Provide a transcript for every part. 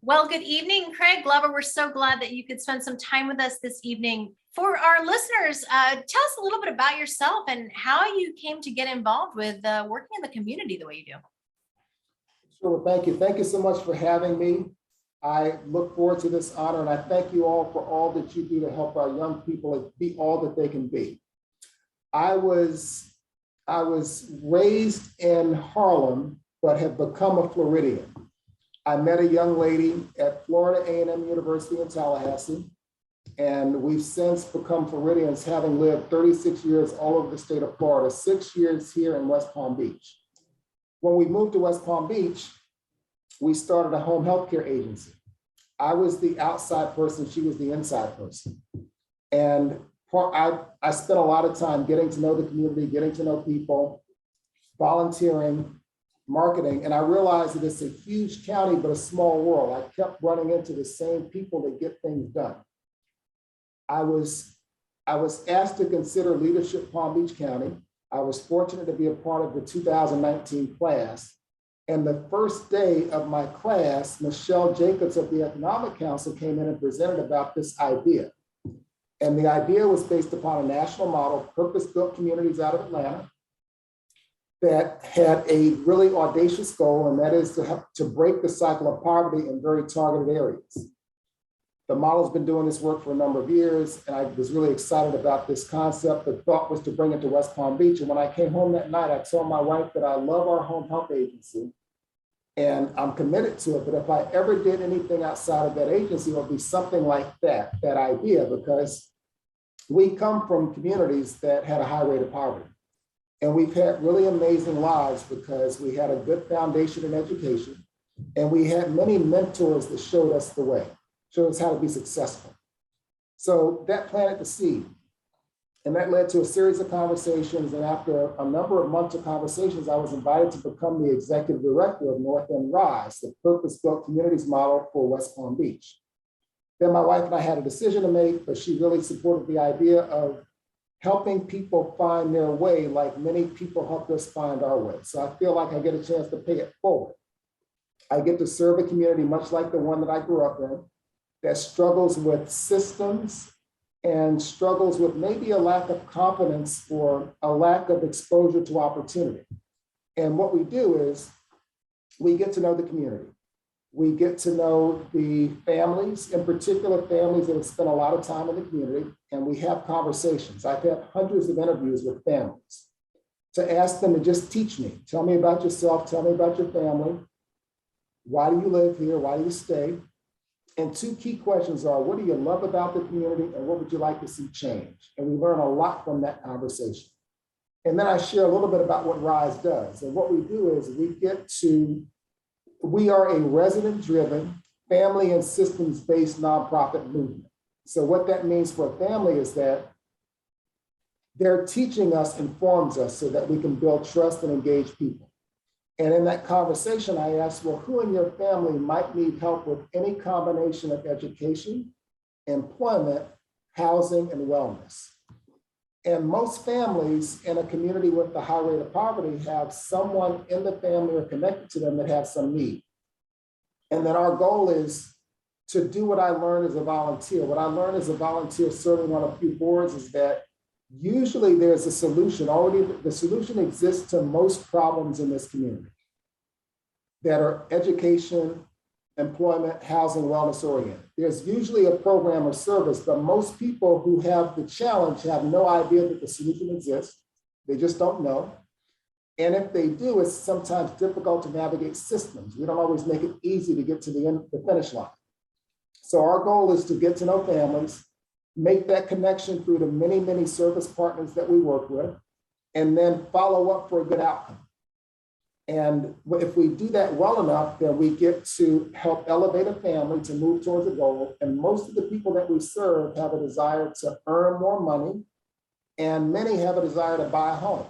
Well, good evening, Craig Glover. We're so glad that you could spend some time with us this evening. For our listeners, tell us a little bit about yourself and how you came to get involved with working in the community the way you do. Sure, thank you. Thank you so much for having me. I look forward to this honor, and I thank you all for all that you do to help our young people be all that they can be. I was raised in Harlem, but have become a Floridian. I met a young lady at Florida A&M University in Tallahassee, and we've since become Floridians, having lived 36 years all over the state of Florida, 6 years here in West Palm Beach. When we moved to West Palm Beach, we started a home healthcare agency. I was the outside person, she was the inside person. And I spent a lot of time getting to know the community, getting to know people, volunteering, marketing, and I realized that it's a huge county, but a small world. I kept running into the same people that get things done. I was asked to consider leadership Palm Beach County. I was fortunate to be a part of the 2019 class. And the first day of my class, Michelle Jacobs of the Economic Council came in and presented about this idea. And the idea was based upon a national model, purpose-built communities out of Atlanta, that had a really audacious goal, and that is to break the cycle of poverty in very targeted areas. The model's been doing this work for a number of years, and I was really excited about this concept. The thought was to bring it to West Palm Beach. And when I came home that night, I told my wife that I love our home health agency, and I'm committed to it. But if I ever did anything outside of that agency, it would be something like that idea, because we come from communities that had a high rate of poverty. And we've had really amazing lives because we had a good foundation in education, and we had many mentors that showed us the way, showed us how to be successful. So that planted the seed, and that led to a series of conversations. And after a number of months of conversations, I was invited to become the executive director of Northend Rise, the purpose-built communities model for West Palm Beach. Then my wife and I had a decision to make, but she really supported the idea of helping people find their way like many people helped us find our way. So I feel like I get a chance to pay it forward. I get to serve a community much like the one that I grew up in, that struggles with systems and struggles with maybe a lack of confidence or a lack of exposure to opportunity. And what we do is we get to know the community. We get to know the families, in particular families that have spent a lot of time in the community, and we have conversations. I've had hundreds of interviews with families to ask them to just teach me. Tell me about yourself, tell me about your family. Why do you live here? Why do you stay? And two key questions are, what do you love about the community and what would you like to see change? And we learn a lot from that conversation. And then I share a little bit about what RISE does. And what we do is we are a resident-driven, family and systems-based nonprofit movement. So what that means for a family is that their teaching us informs us so that we can build trust and engage people. And in that conversation, I asked, well, who in your family might need help with any combination of education, employment, housing, and wellness? And most families in a community with a high rate of poverty have someone in the family or connected to them that has some need. And then our goal is to do what I learned as a volunteer. What I learned as a volunteer serving on a few boards is that usually there's a solution. Already the solution exists to most problems in this community that are education, employment, housing, wellness oriented. There's usually a program or service, but most people who have the challenge have no idea that the solution exists. They just don't know. And if they do, it's sometimes difficult to navigate systems. We don't always make it easy to get to the finish line. So our goal is to get to know families, make that connection through the many, many service partners that we work with, and then follow up for a good outcome. And if we do that well enough, then we get to help elevate a family to move towards a goal. And most of the people that we serve have a desire to earn more money, and many have a desire to buy a home.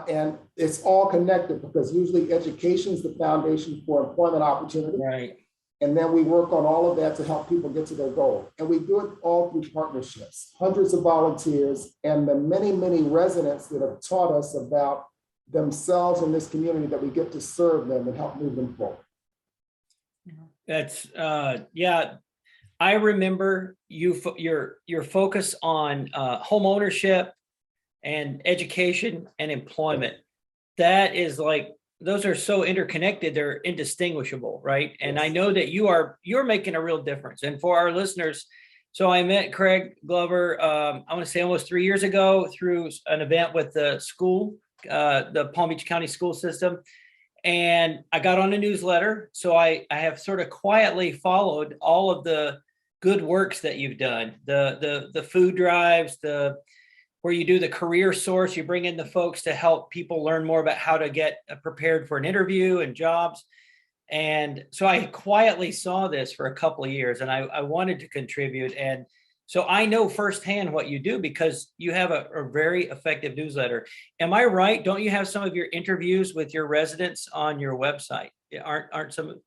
And it's all connected because usually education is the foundation for employment opportunity. Right. And then we work on all of that to help people get to their goal. And we do it all through partnerships, hundreds of volunteers, and the many, many residents that have taught us about themselves in this community that we get to serve them and help move them forward. That's yeah. I remember your focus on home ownership and education and employment. That is like, those are so interconnected, they're indistinguishable, right? And I Yes. know that you're making a real difference. And for our listeners, so I met Craig Glover, I want to say almost 3 years ago through an event with the school, the Palm Beach County school system. And I got on a newsletter. So I have sort of quietly followed all of the good works that you've done, the food drives, where you do the career source, you bring in the folks to help people learn more about how to get prepared for an interview and jobs. And so I quietly saw this for a couple of years, and I wanted to contribute. And so I know firsthand what you do because you have a very effective newsletter. Am I right? Don't you have some of your interviews with your residents on your website? Aren't some?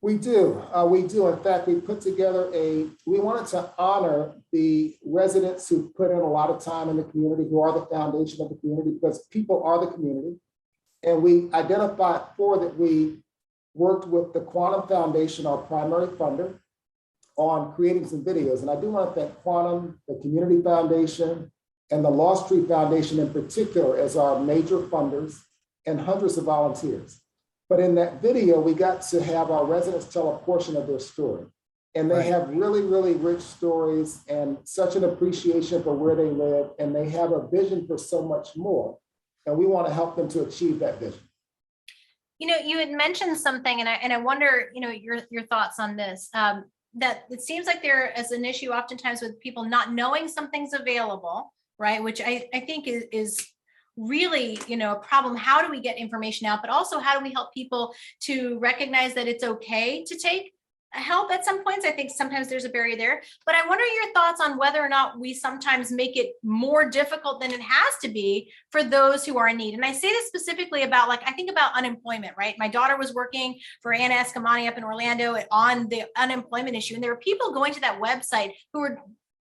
We do. We do. In fact, we put together we wanted to honor the residents who put in a lot of time in the community, who are the foundation of the community, because people are the community. And we identified 4 that we worked with the Quantum Foundation, our primary funder, on creating some videos. And I do want to thank Quantum, the Community Foundation, and the Lost Tree Foundation in particular as our major funders, and hundreds of volunteers. But in that video, we got to have our residents tell a portion of their story. And they have really, really rich stories and such an appreciation for where they live. And they have a vision for so much more. And we want to help them to achieve that vision. You know, you had mentioned something, and I wonder, you know, your thoughts on this. That it seems like there is an issue oftentimes with people not knowing something's available, right? Which I think is really, you know, a problem. How do we get information out? But also, how do we help people to recognize that it's okay to take help at some points? I think sometimes there's a barrier there. But I wonder your thoughts on whether or not we sometimes make it more difficult than it has to be for those who are in need. And I say this specifically about, like, I think about unemployment, right? My daughter was working for Anna Escamani up in Orlando on the unemployment issue. And there were people going to that website who were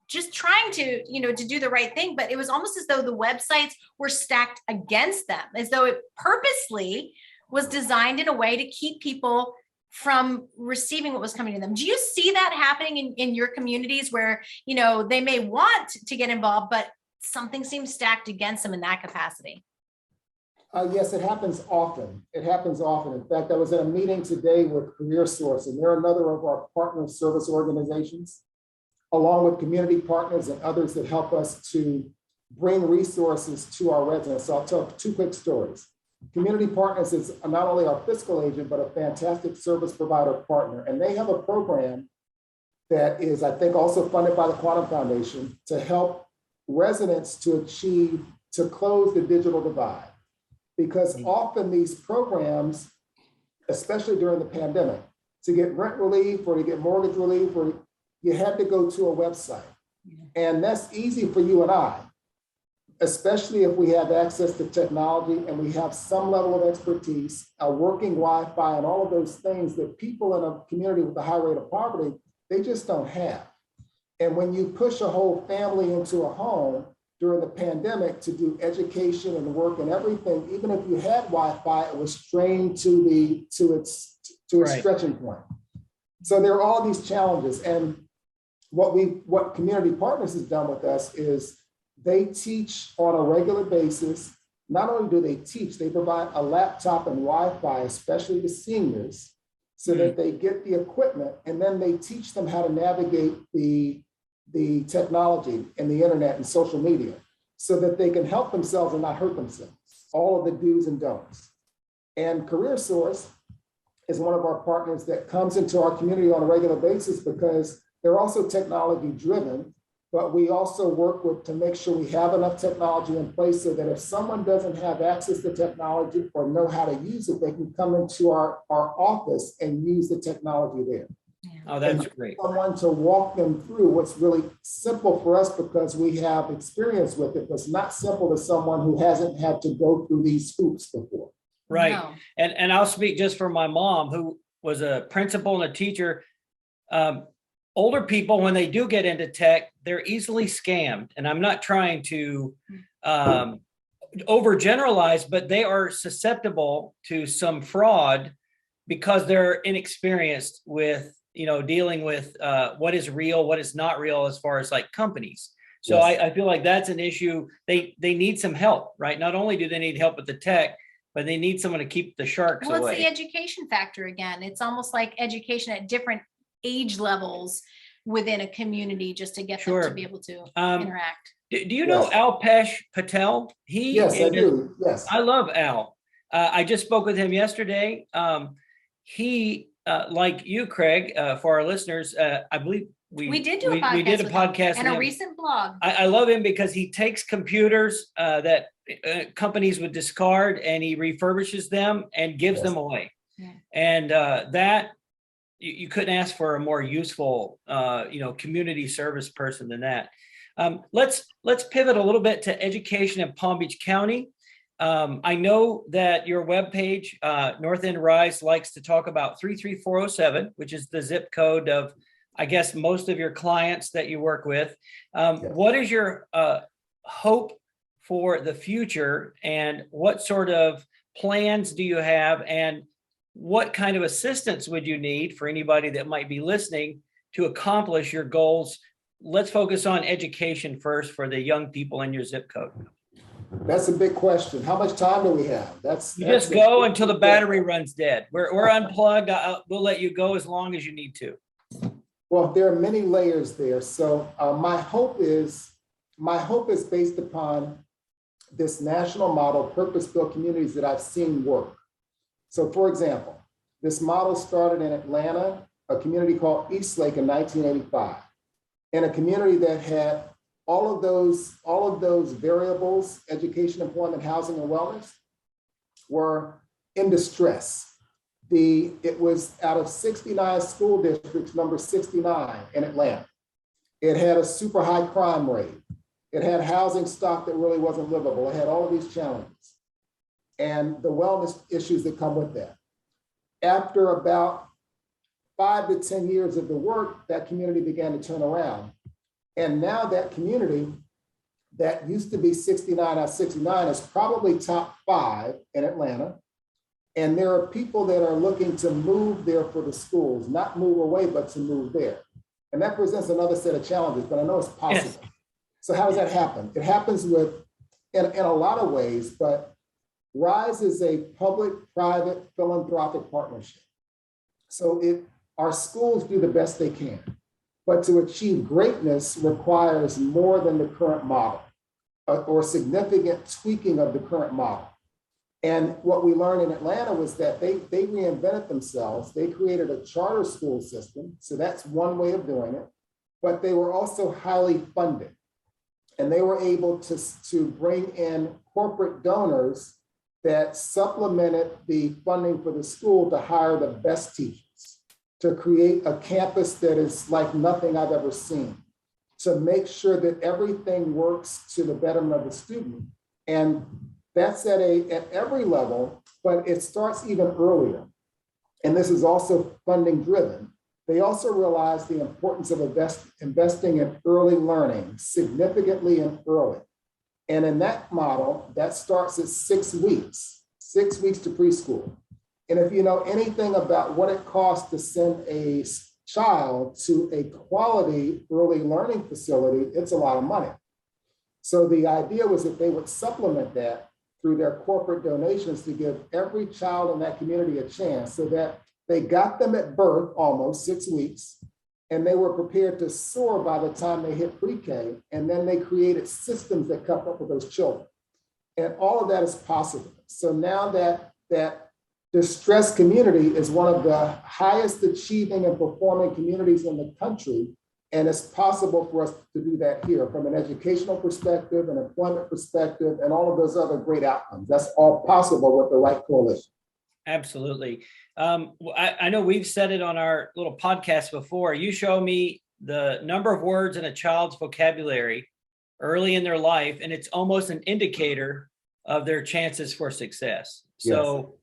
just trying to, you know, to do the right thing, but it was almost as though the websites were stacked against them, as though it purposely was designed in a way to keep people from receiving what was coming to them. Do you see that happening in your communities where, you know, they may want to get involved, but something seems stacked against them in that capacity? Yes, it happens often. It happens often. In fact, I was at a meeting today with Career Source, and they're another of our partner service organizations, along with community partners and others that help us to bring resources to our residents. So I'll tell 2 quick stories. Community Partners is not only our fiscal agent, but a fantastic service provider partner. And they have a program that is, I think, also funded by the Quantum Foundation to help residents to close the digital divide. Because often these programs, especially during the pandemic, to get rent relief or to get mortgage relief, or you had to go to a website. And that's easy for you and I, especially if we have access to technology and we have some level of expertise, a working Wi-Fi and all of those things that people in a community with a high rate of poverty, they just don't have. And when you push a whole family into a home during the pandemic to do education and work and everything, even if you had Wi-Fi, it was strained to its stretching point. So there are all these challenges. And what Community Partners has done with us is they teach on a regular basis. Not only do they teach, they provide a laptop and Wi-Fi, especially to seniors, so that they get the equipment, and then they teach them how to navigate the technology and the internet and social media so that they can help themselves and not hurt themselves, all of the do's and don'ts. And Career Source is one of our partners that comes into our community on a regular basis because they're also technology driven, but we also work to make sure we have enough technology in place so that if someone doesn't have access to technology or know how to use it, they can come into our office and use the technology there. Oh, that's great. Someone to walk them through what's really simple for us because we have experience with it, but it's not simple to someone who hasn't had to go through these hoops before. Right. No. And I'll speak just for my mom, who was a principal and a teacher. Older people, when they do get into tech, they're easily scammed. And I'm not trying to overgeneralize, but they are susceptible to some fraud because they're inexperienced with, dealing with what is real, what is not real as far as like companies. So Yes. I feel like that's an issue. They need some help, right? Not only do they need help with the tech, but they need someone to keep the sharks Well, it's away. the education factor again. It's almost like education at different age levels within a community just to get them Sure. to be able to Um, interact. Do you know Yes. Alpesh Patel? Yes, I do. Yes. I love Al. I just spoke with him yesterday. He, like you, Craig, for our listeners, I believe We did do a we did a podcast with him podcast and with a him. recent blog. I love him because he takes computers that companies would discard and he refurbishes them and gives Yes. them away. Yeah. And that you couldn't ask for a more useful, community service person than that. Let's pivot a little bit to education in Palm Beach County. I know that your webpage, Northend Rise, likes to talk about 33407, which is the zip code of, I guess, most of your clients that you work with. What is your hope for the future, and what sort of plans do you have, and what kind of assistance would you need for anybody that might be listening to accomplish your goals? Let's focus on education first for the young people in your zip code. That's a big question. How much time do we have? You just go until the battery runs dead. We're unplugged. We'll let you go as long as you need to. Well, there are many layers there. So my hope is based upon this national model, purpose-built communities that I've seen work. So for example, this model started in Atlanta, a community called Eastlake in 1985, in a community that had all of those variables, education, employment, housing, and wellness, were in distress. It was out of 69 school districts, number 69 in Atlanta. It had a super high crime rate. It had housing stock that really wasn't livable. It had all of these challenges and the wellness issues that come with that. After about 5 to 10 years of the work, that community began to turn around. And now that community that used to be 69 out of 69 is probably top 5 in Atlanta. And there are people that are looking to move there for the schools, not move away, but to move there. And that presents another set of challenges, but I know it's possible. Yes. So how does that happen? It happens in a lot of ways, but RISE is a public-private philanthropic partnership. So our schools do the best they can, but to achieve greatness requires more than the current model or significant tweaking of the current model. And what we learned in Atlanta was that they reinvented themselves. They created a charter school system. So that's one way of doing it, but they were also highly funded. And they were able to bring in corporate donors that supplemented the funding for the school to hire the best teachers, to create a campus that is like nothing I've ever seen, to make sure that everything works to the betterment of the student. And that's at every level, but it starts even earlier. And this is also funding driven. They also realize the importance of investing in early learning, significantly and early. And in that model, that starts at 6 weeks to preschool. And if you know anything about what it costs to send a child to a quality early learning facility, it's a lot of money. So the idea was that they would supplement that through their corporate donations to give every child in that community a chance, so that they got them at birth, almost 6 weeks, and they were prepared to soar by the time they hit pre-K. And then they created systems that kept up with those children. And all of that is possible. So now that distressed community is one of the highest achieving and performing communities in the country. And it's possible for us to do that here from an educational perspective, an employment perspective, and all of those other great outcomes. That's all possible with the right coalition. Absolutely. I know we've said it on our little podcast before. You show me the number of words in a child's vocabulary early in their life, and it's almost an indicator of their chances for success. Yes. So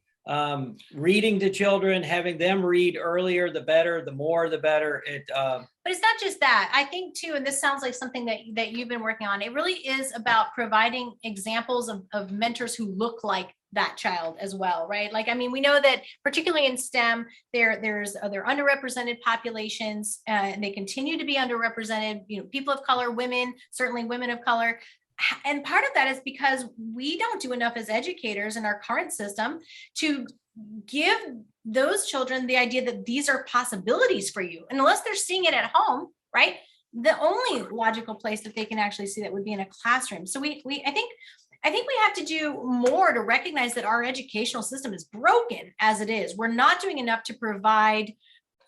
reading to children, having them read earlier, the better, the more, the better. But it's not just that. I think too, and this sounds like something that you've been working on, it really is about providing examples of mentors who look like that child as well, right? Like, I mean, we know that particularly in STEM, there's other underrepresented populations, and they continue to be underrepresented, you know, people of color, women, certainly women of color. And part of that is because we don't do enough as educators in our current system to give those children the idea that these are possibilities for you. And unless they're seeing it at home, right? The only logical place that they can actually see that would be in a classroom. So I think we have to do more to recognize that our educational system is broken as it is. We're not doing enough to provide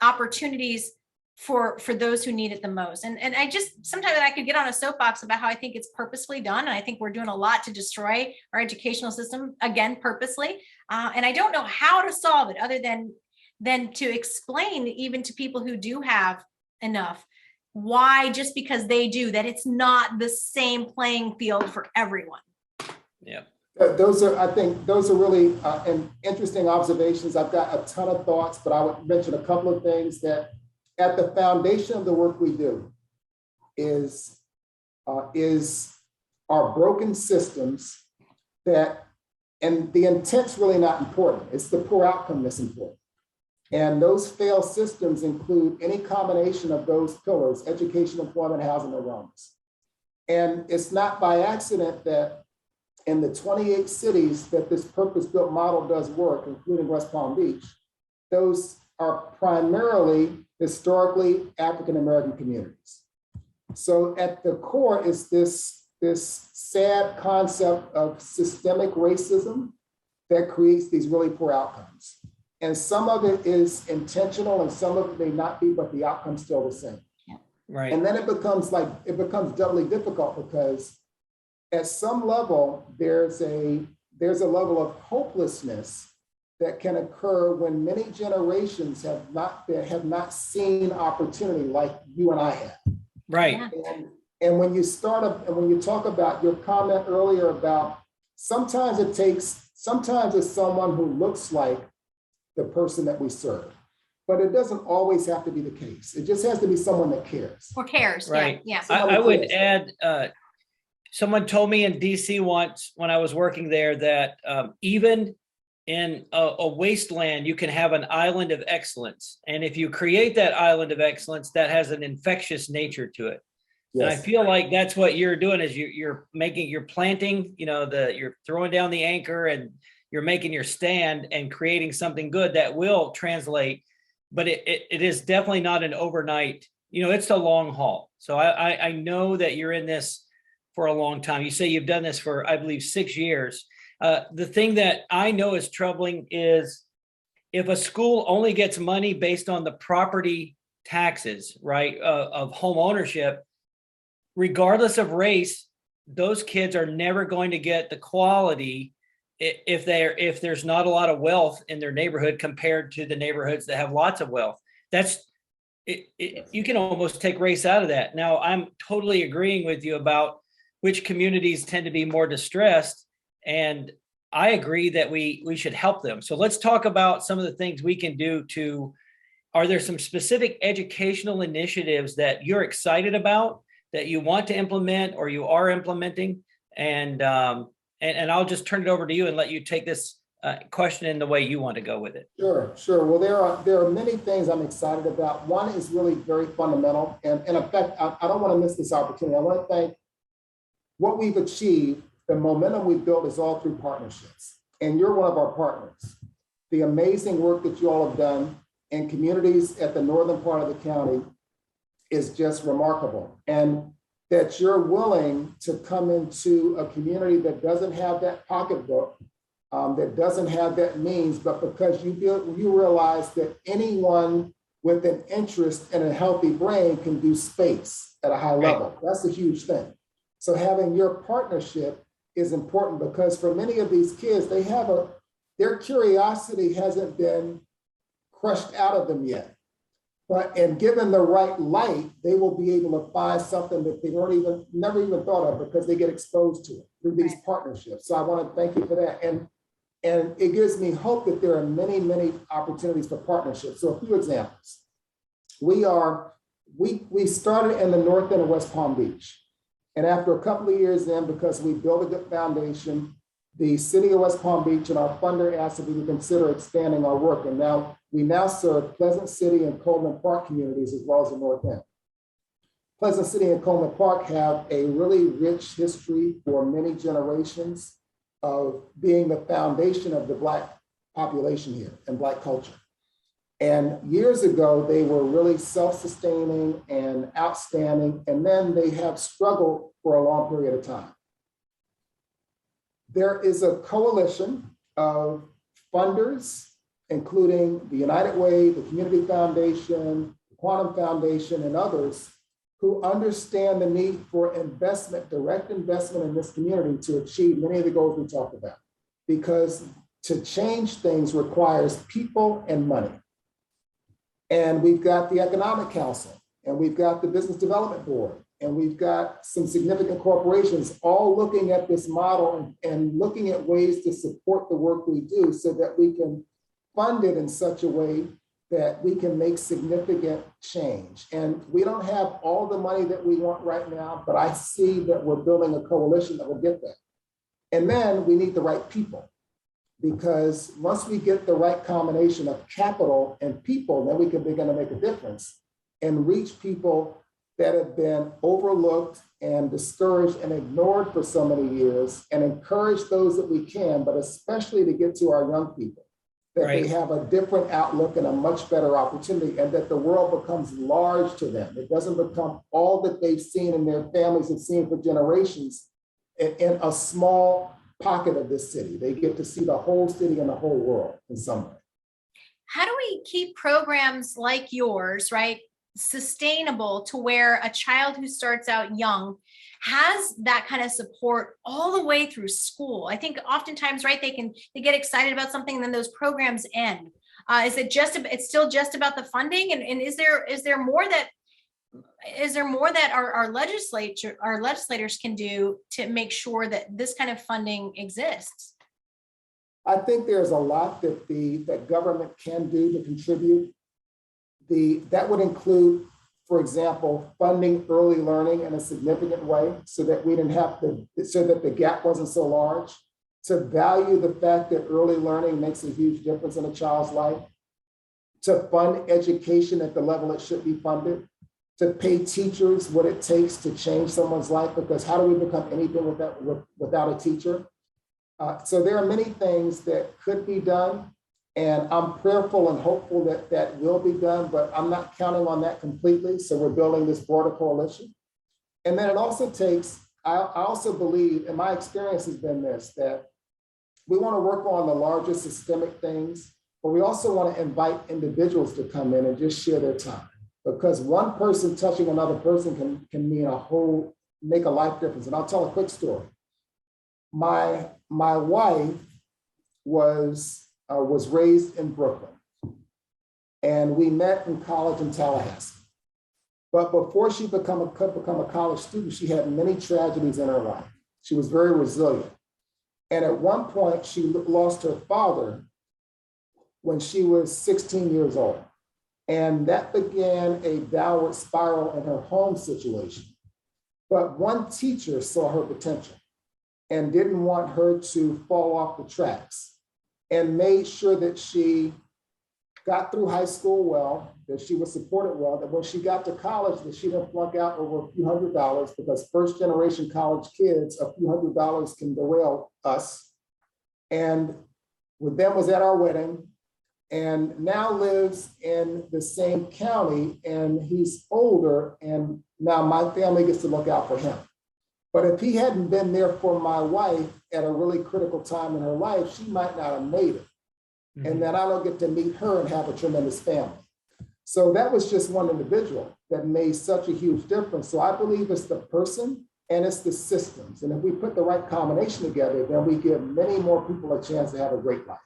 opportunities for those who need it the most. And I just, sometimes I could get on a soapbox about how I think it's purposefully done. And I think we're doing a lot to destroy our educational system, again, purposely. And I don't know how to solve it other than to explain even to people who do have enough, why, just because they do, that it's not the same playing field for everyone. Yeah. I think those are really interesting observations. I've got a ton of thoughts, but I would mention a couple of things. That at the foundation of the work we do is our broken systems that, and the intent's really not important. It's the poor outcome that's important. And those failed systems include any combination of those pillars: education, employment, housing, or wellness. And it's not by accident that in the 28 cities that this purpose-built model does work, including West Palm Beach, those are primarily historically African-American communities. So at the core is this sad concept of systemic racism that creates these really poor outcomes. And some of it is intentional and some of it may not be, but the outcome's still the same. Right. And then it becomes doubly difficult because at some level, there's a level of hopelessness that can occur when many generations have not seen opportunity like you and I have. Right. And when you talk about your comment earlier about sometimes it's someone who looks like the person that we serve, but it doesn't always have to be the case. It just has to be someone that cares. Or cares. Right. Yeah. I would add, someone told me in DC once when I was working there that even in a wasteland, you can have an island of excellence. And if you create that island of excellence, that has an infectious nature to it. Yes. And I feel like that's what you're doing is you're planting, you're throwing down the anchor and you're making your stand and creating something good that will translate. But it is definitely not an overnight, it's the long haul. So I know that you're in this for a long time. You say you've done this for, I believe, 6 years. The thing that I know is troubling is if a school only gets money based on the property taxes, right, of home ownership, regardless of race, those kids are never going to get the quality if there's not a lot of wealth in their neighborhood compared to the neighborhoods that have lots of wealth. You can almost take race out of that. Now, I'm totally agreeing with you about which communities tend to be more distressed. And I agree that we should help them. So let's talk about some of the things we can do are there some specific educational initiatives that you're excited about that you want to implement or you are implementing? And I'll just turn it over to you and let you take this question in the way you want to go with it. Sure. Well, there are many things I'm excited about. One is really very fundamental. And in fact, I don't want to miss this opportunity. I want to thank what we've achieved. The momentum we've built is all through partnerships. And you're one of our partners. The amazing work that you all have done in communities at the northern part of the county is just remarkable. And that you're willing to come into a community that doesn't have that pocketbook, that doesn't have that means, but because you realize that anyone with an interest in a healthy brain can do space at a high level. That's a huge thing. So having your partnership is important because for many of these kids, their curiosity hasn't been crushed out of them yet. And given the right light, they will be able to find something that they never even thought of because they get exposed to it through these partnerships. So I want to thank you for that. And it gives me hope that there are many, many opportunities for partnerships. So a few examples. We started in the Northend of West Palm Beach. And after a couple of years in, because we built a good foundation, the city of West Palm Beach and our funder asked if we would consider expanding our work. And now we serve Pleasant City and Coleman Park communities as well as the Northend. Pleasant City and Coleman Park have a really rich history for many generations of being the foundation of the Black population here and Black culture. And years ago, they were really self-sustaining and outstanding, and then they have struggled for a long period of time. There is a coalition of funders, including the United Way, the Community Foundation, the Quantum Foundation, and others, who understand the need for investment, direct investment in this community to achieve many of the goals we talked about. Because to change things requires people and money. And we've got the Economic Council, and we've got the Business Development Board, and we've got some significant corporations all looking at this model and looking at ways to support the work we do so that we can fund it in such a way that we can make significant change. And we don't have all the money that we want right now, but I see that we're building a coalition that will get that. And then we need the right people, because once we get the right combination of capital and people, then we can begin to make a difference and reach people that have been overlooked and discouraged and ignored for so many years, and encourage those that we can, but especially to get to our young people, that Right. they have a different outlook and a much better opportunity, and that the world becomes large to them. It doesn't become all that they've seen in their families and seen for generations in a small pocket of this city. They get to see the whole city and the whole world in some way. How do we keep programs like yours, right, sustainable to where a child who starts out young has that kind of support all the way through school? I think oftentimes, right, they get excited about something and then those programs end. It's still just about the funding? And is there more that our legislators can do to make sure that this kind of funding exists? I think there's a lot that government can do to contribute. That would include, for example, funding early learning in a significant way so that so that the gap wasn't so large, to value the fact that early learning makes a huge difference in a child's life, to fund education at the level it should be funded, to pay teachers what it takes to change someone's life, because how do we become anything without a teacher? So there are many things that could be done, and I'm prayerful and hopeful that will be done, but I'm not counting on that completely. So we're building this broader coalition. And then it also takes, I also believe, and my experience has been this, that we want to work on the larger systemic things, but we also want to invite individuals to come in and just share their time. Because one person touching another person can mean make a life difference. And I'll tell a quick story. My wife was raised in Brooklyn, and we met in college in Tallahassee. But before she could become a college student, she had many tragedies in her life. She was very resilient. And at one point, she lost her father when she was 16 years old. And that began a downward spiral in her home situation. But one teacher saw her potential and didn't want her to fall off the tracks, and made sure that she got through high school well, that she was supported well, that when she got to college, that she didn't flunk out over a few $100s, because first generation college kids, a few $100s can derail us. And with them was at our wedding, and now lives in the same county, and he's older, and now my family gets to look out for him. But if he hadn't been there for my wife at a really critical time in her life, she might not have made it. Mm-hmm. And then I don't get to meet her and have a tremendous family. So that was just one individual that made such a huge difference. So I believe it's the person and it's the systems. And if we put the right combination together, then we give many more people a chance to have a great life.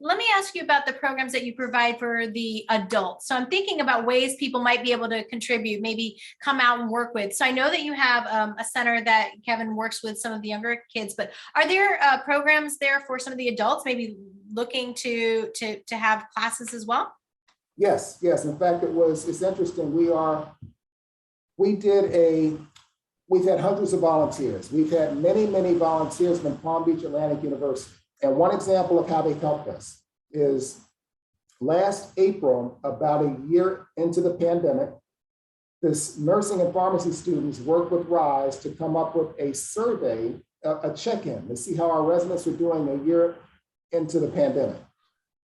Let me ask you about the programs that you provide for the adults. So I'm thinking about ways people might be able to contribute, maybe come out and work with. So I know that you have a center that Kevin works with some of the younger kids, but are there programs there for some of the adults, maybe looking to have classes as well? Yes. In fact, it's interesting. We did we've had hundreds of volunteers. We've had many, many volunteers from Palm Beach Atlantic University. And one example of how they helped us is last April, about a year into the pandemic, this nursing and pharmacy students worked with RISE to come up with a survey, a check-in to see how our residents were doing a year into the pandemic.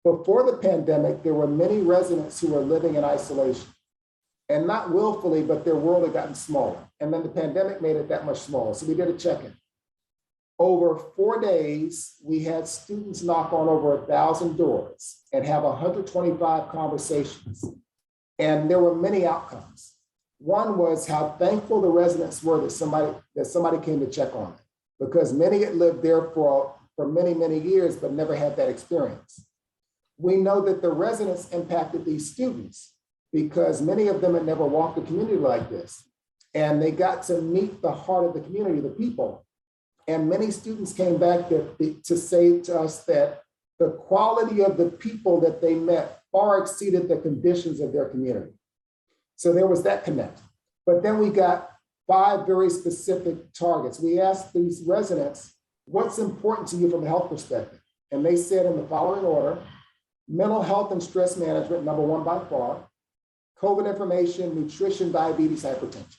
Before the pandemic, there were many residents who were living in isolation, and not willfully, but their world had gotten smaller. And then the pandemic made it that much smaller. So we did a check-in. Over 4 days, we had students knock on over 1,000 doors and have 125 conversations. And there were many outcomes. One was how thankful the residents were that somebody came to check on them, because many had lived there for many, many years, but never had that experience. We know that the residents impacted these students because many of them had never walked a community like this. And they got to meet the heart of the community, the people. And many students came back to say to us that the quality of the people that they met far exceeded the conditions of their community. So there was that connect. But then we got 5 very specific targets. We asked these residents, what's important to you from a health perspective? And they said in the following order: mental health and stress management, #1 by far; COVID information, nutrition, diabetes, hypertension.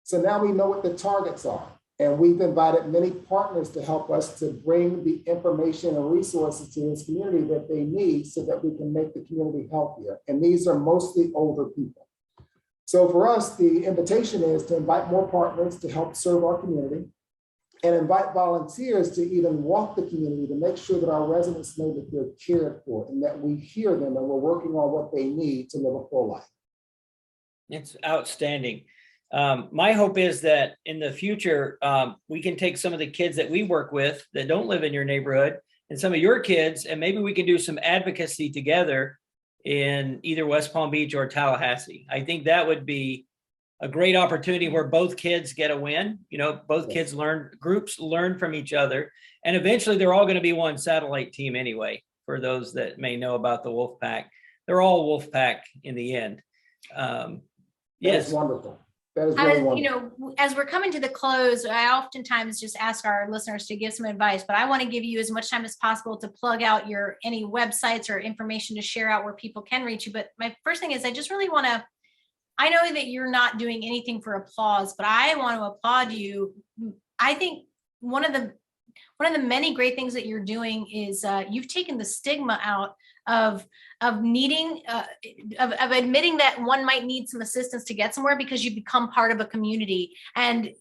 So now we know what the targets are. And we've invited many partners to help us to bring the information and resources to this community that they need so that we can make the community healthier. And these are mostly older people. So for us, the invitation is to invite more partners to help serve our community and invite volunteers to even walk the community to make sure that our residents know that they're cared for and that we hear them and we're working on what they need to live a full life. It's outstanding. My hope is that in the future, we can take some of the kids that we work with that don't live in your neighborhood and some of your kids, and maybe we can do some advocacy together in either West Palm Beach or Tallahassee. I think that would be a great opportunity where both kids get a win. You know, both kids groups learn from each other, and eventually they're all going to be one satellite team anyway. For those that may know about the Wolf Pack, they're all Wolf Pack in the end. Yes, wonderful. That is really wonderful. You know, as we're coming to the close, I oftentimes just ask our listeners to give some advice, but I want to give you as much time as possible to plug out any websites or information to share out where people can reach you. But my first thing is I just really want to, I know that you're not doing anything for applause, but I want to applaud you. I think one of the many great things that you're doing is you've taken the stigma out of needing of admitting that one might need some assistance to get somewhere, because you become part of a community, and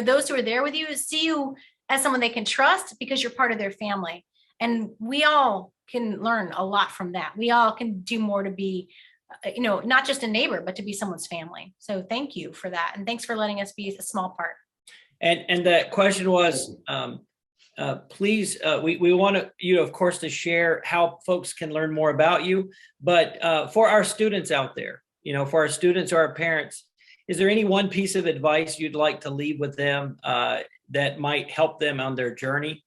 those who are there with you see you as someone they can trust because you're part of their family. And we all can learn a lot from that. We all can do more to be not just a neighbor, but to be someone's family. So thank you for that, and thanks for letting us be a small part. And that question was, please, we want you, of course, to share how folks can learn more about you. But for our students out there, for our students or our parents, is there any one piece of advice you'd like to leave with them that might help them on their journey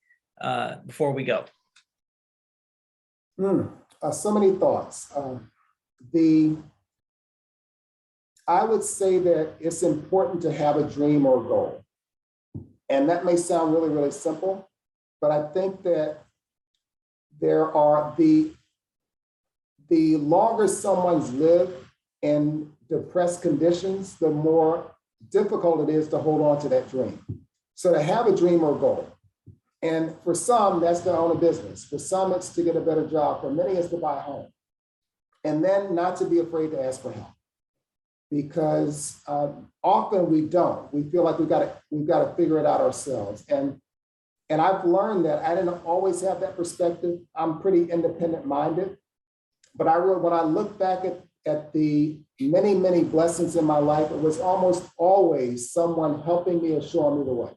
before we go? So many thoughts. I would say that it's important to have a dream or a goal. And that may sound really, really simple, but I think that there are the longer someone's lived in depressed conditions, the more difficult it is to hold on to that dream. So to have a dream or goal. And for some, that's to own a business. For some, it's to get a better job. For many, it's to buy a home. And then not to be afraid to ask for help. Because often we don't. We feel like we've got to figure it out ourselves. And I've learned that I didn't always have that perspective. I'm pretty independent minded, but when I look back at the many, many blessings in my life, it was almost always someone helping me or showing me the way.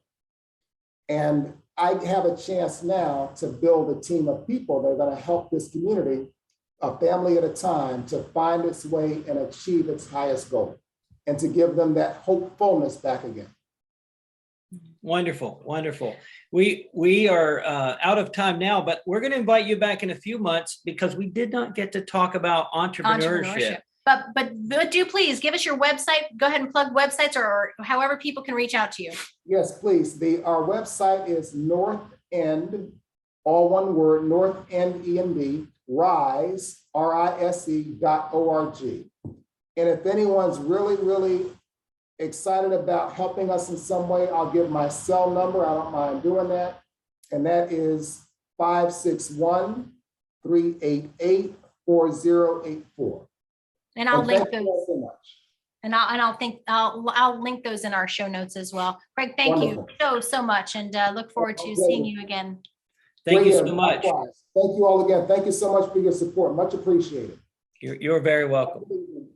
And I have a chance now to build a team of people that are going to help this community, a family at a time, to find its way and achieve its highest goal, and to give them that hopefulness back again. Wonderful, wonderful. We are out of time now, but we're going to invite you back in a few months because we did not get to talk about entrepreneurship. But do please give us your website. Go ahead and plug websites or however people can reach out to you. Yes, please. Our website is Northend, all one word, Northend, END, rise, RISE.org. And if anyone's really, really excited about helping us in some way, I'll give my cell number. I don't mind doing that. And that is 561-388-4084. And I'll link Thank you those. all so much. And I'll link those in our show notes as well. Craig, thank Wonderful. you so much, and look forward to seeing you again. Thank you so Brilliant. much. Likewise. Thank you all again. Thank you so much for your support. Much appreciated. You're very welcome. Have a good evening.